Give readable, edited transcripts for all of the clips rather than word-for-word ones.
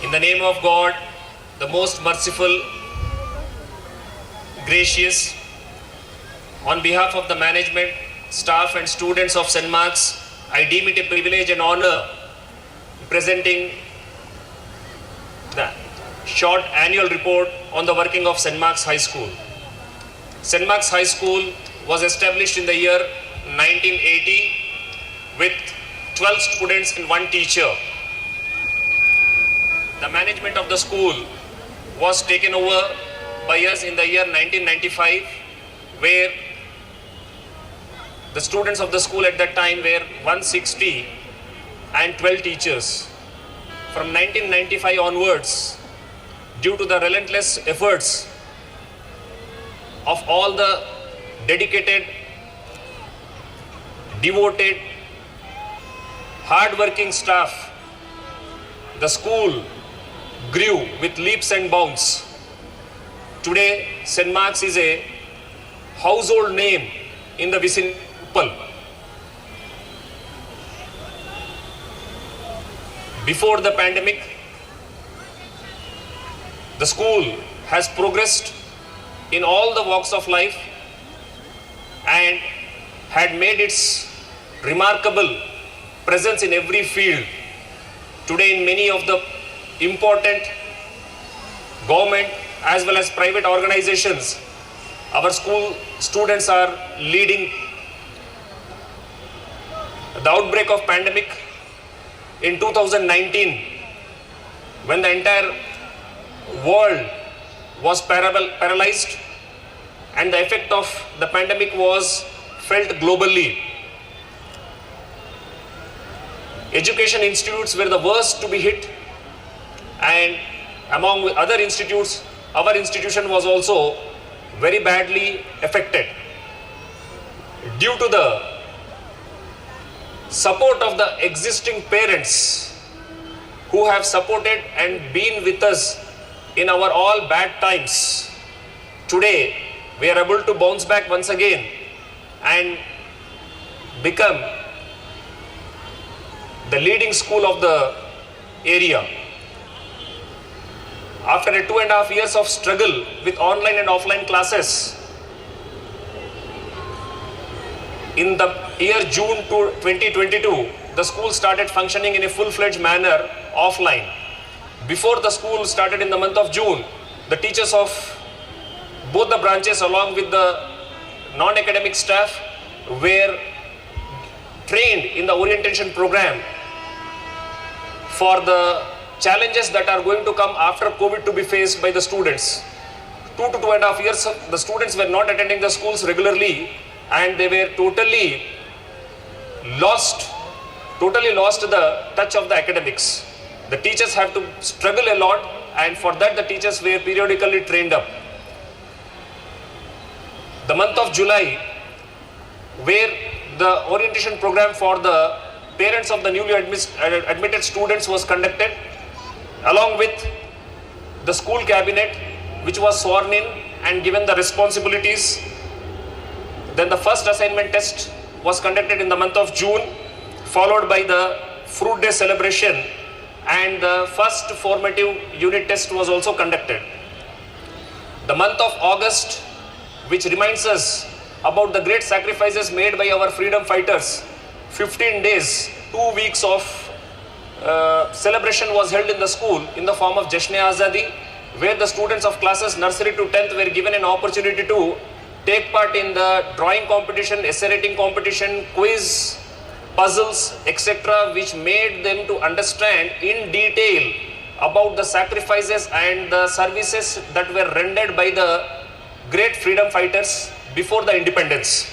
In the name of God, the most merciful, gracious, on behalf of the management, staff and students of St. Marks, I deem it a privilege and honor presenting the short annual report on the working of St. Marks High School. St. Marks High School was established in the year 1980 with 12 students and 1 teacher. The management of the school was taken over by us in the year 1995, where the students of the school at that time were 160 and 12 teachers. From 1995 onwards, due to the relentless efforts of all the dedicated, devoted, hard-working staff, the school grew with leaps and bounds. Today, St. Marks is a household name in the vicinity. Before the pandemic, the school has progressed in all the walks of life and had made its remarkable presence in every field. Today, in many of the important government as well as private organizations, our school students are leading. The outbreak of pandemic in 2019, when the entire world was paralyzed and the effect of the pandemic was felt globally, education institutes were the worst to be hit, and among other institutes, our institution was also very badly affected. Due to the support of the existing parents who have supported and been with us in our all bad times, today we are able to bounce back once again and become the leading school of the area. After 2.5 years of struggle with online and offline classes, in the year June 2022, the school started functioning in a full-fledged manner offline. Before the school started in the month of June, the teachers of both the branches along with the non-academic staff were trained in the orientation program for the challenges that are going to come after COVID to be faced by the students. 2 to 2.5 years, the students were not attending the schools regularly and they were totally lost the touch of the academics. The teachers had to struggle a lot, and for that the teachers were periodically trained up. The month of July, where the orientation program for the parents of the newly admitted students was conducted, along with the school cabinet, which was sworn in and given the responsibilities. Then the first assignment test was conducted in the month of June, followed by the fruit day celebration, and the first formative unit test was also conducted. The month of August, which reminds us about the great sacrifices made by our freedom fighters, 15 days, 2 weeks of celebration was held in the school in the form of Jashn-e-Azadi, where the students of classes nursery to 10th were given an opportunity to take part in the drawing competition, essay writing competition, quiz, puzzles, etc., which made them to understand in detail about the sacrifices and the services that were rendered by the great freedom fighters before the independence.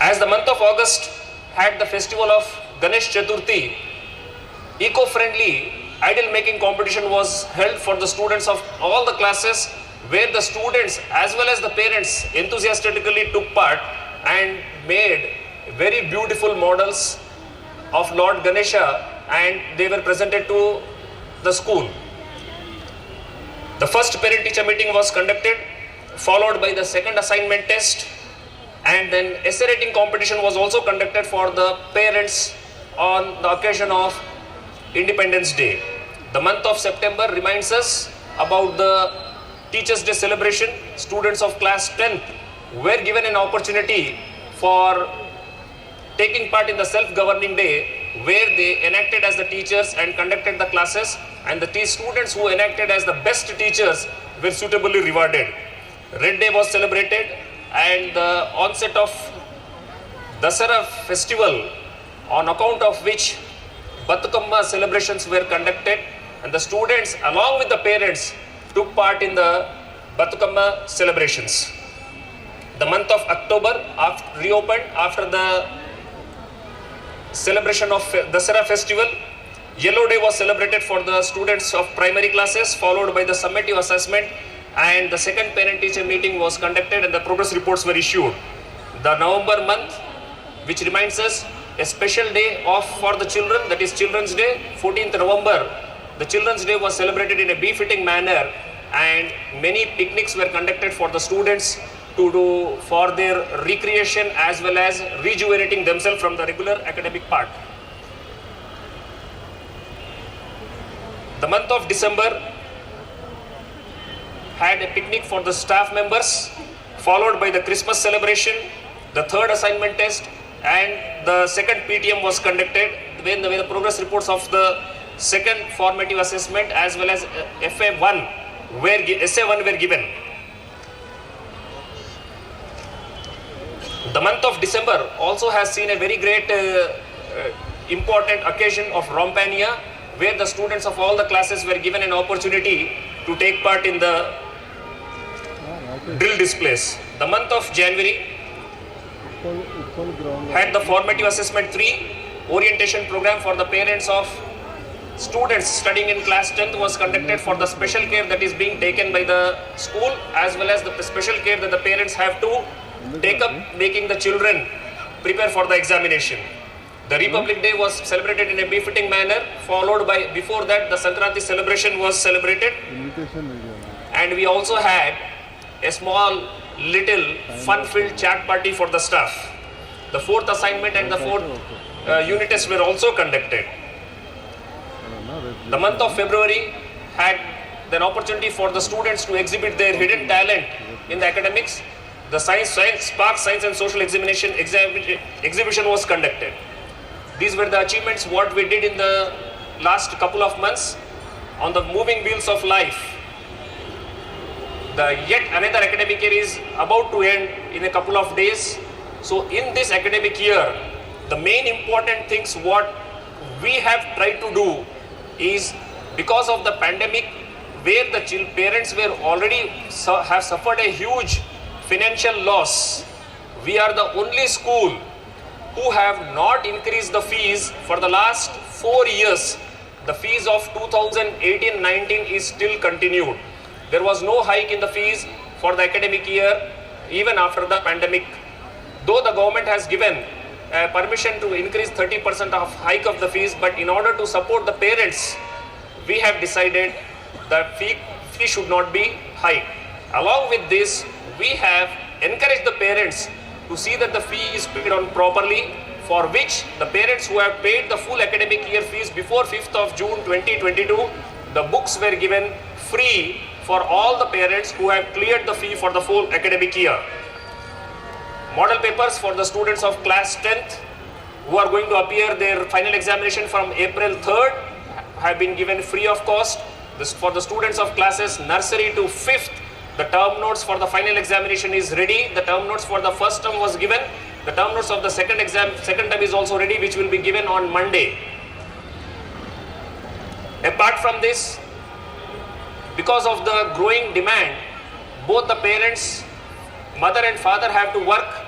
As the month of August had the festival of Ganesh Chaturthi, eco-friendly idol making competition was held for the students of all the classes, where the students as well as the parents enthusiastically took part and made very beautiful models of Lord Ganesha, and they were presented to the school. The first parent-teacher meeting was conducted, followed by the second assignment test, and then essay writing competition was also conducted for the parents on the occasion of Independence Day. The month of September reminds us about the Teachers' Day celebration. Students of class 10th were given an opportunity for taking part in the self-governing day, where they enacted as the teachers and conducted the classes, and the students who enacted as the best teachers were suitably rewarded. Red Day was celebrated, and the onset of Dasara festival, on account of which Batukamma celebrations were conducted, and the students along with the parents took part in the Batukamma celebrations. The month of October reopened after the celebration of Dasara festival. Yellow Day was celebrated for the students of primary classes, followed by the summative assessment, and the second parent-teacher meeting was conducted and the progress reports were issued. The November month, which reminds us a special day off for the children, that is Children's Day, 14th November. The Children's Day was celebrated in a befitting manner, and many picnics were conducted for the students to do for their recreation as well as rejuvenating themselves from the regular academic part. The month of December had a picnic for the staff members, followed by the Christmas celebration, the third assignment test, and the second PTM was conducted, when the progress reports of the second formative assessment as well as SA1 were given. The month of December also has seen a very great important occasion of Rompania, where the students of all the classes were given an opportunity to take part in the drill displays. The month of January had the formative assessment 3 orientation program for the parents of students studying in class 10th was conducted for the special care that is being taken by the school, as well as the special care that the parents have to take up making the children prepare for the examination. The Republic Day was celebrated in a befitting manner, followed by, before that, the Sankranti celebration was celebrated, and we also had a small little fun-filled chat party for the staff. The fourth assignment and the fourth unit tests were also conducted. The month of February had an opportunity for the students to exhibit their hidden talent in the academics. The St.Marks Science and Social exhibition was conducted. These were the achievements what we did in the last couple of months on the moving wheels of life. The yet another academic year is about to end in a couple of days. So in this academic year, the main important things what we have tried to do is, because of the pandemic, where the parents were already have suffered a huge financial loss, we are the only school who have not increased the fees for the last 4 years. The fees of 2018-19 is still continued. There was no hike in the fees for the academic year even after the pandemic. Though the government has given permission to increase 30% of hike of the fees, but in order to support the parents, we have decided that fee should not be hiked. Along with this, we have encouraged the parents to see that the fee is paid on properly, for which the parents who have paid the full academic year fees before 5th of June 2022, the books were given free for all the parents who have cleared the fee for the full academic year. Model papers for the students of class 10th who are going to appear their final examination from April 3rd have been given free of cost. This for the students of classes nursery to 5th, the term notes for the final examination is ready. The term notes for the first term was given. The term notes of the second term is also ready, which will be given on Monday. Apart from this, because of the growing demand, both the parents, mother and father, have to work.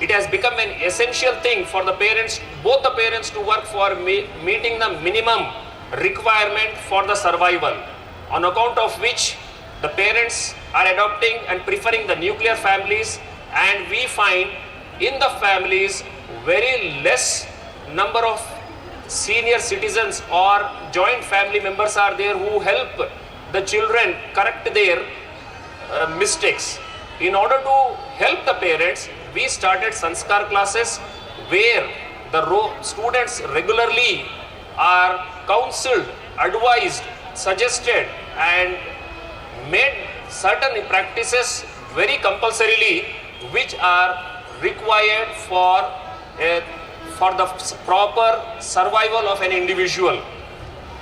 It has become an essential thing for the parents, both the parents, to work for meeting the minimum requirement for the survival, on account of which the parents are adopting and preferring the nuclear families, and we find in the families very less number of senior citizens or joint family members are there who help the children correct their mistakes. In order to help the parents, we started sanskar classes where the students regularly are counseled advised, suggested and made certain practices very compulsorily which are required for the proper survival of an individual.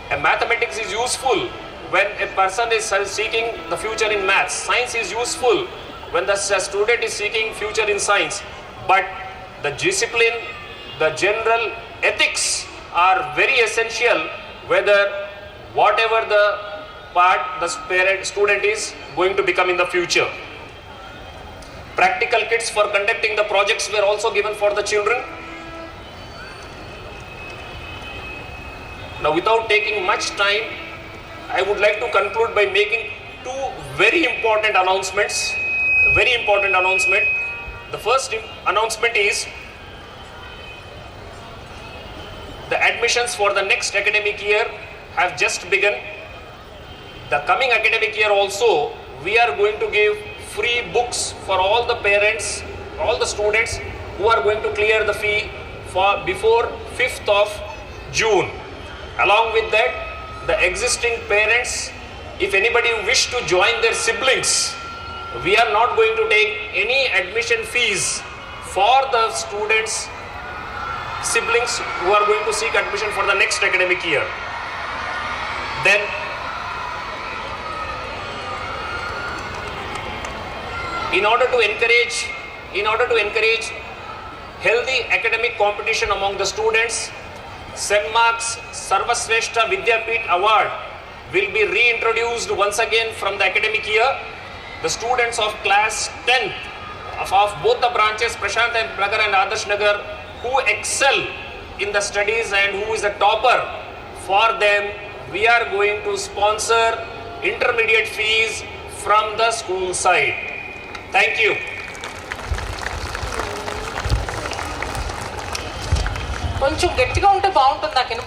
Mathematics is useful when a person is seeking the future in maths. Science is useful when the student is seeking future in science. But the discipline, the general ethics are very essential whether whatever the part the student is going to become in the future. Practical kits for conducting the projects were also given for the children. Now, without taking much time, I would like to conclude by making two very important announcements. Very important announcement. The first announcement is the admissions for the next academic year have just begun. The coming academic year also, we are going to give free books for all the parents, all the students who are going to clear the fee for before 5th of June. Along with that, the existing parents, if anybody wish to join their siblings, we are not going to take any admission fees for the students' siblings who are going to seek admission for the next academic year. Then, in order to encourage healthy academic competition among the students, St.Marks sarvasresht vidhyapeet award will be reintroduced once again from the academic year. The students of class 10th of both the branches, Prashant and Nagar and Adarsh Nagar, who excel in the studies and who is the topper, for them we are going to sponsor intermediate fees from the school side. Thank you. కొంచెం గట్టిగా ఉంటే బాగుంటుంది నాకు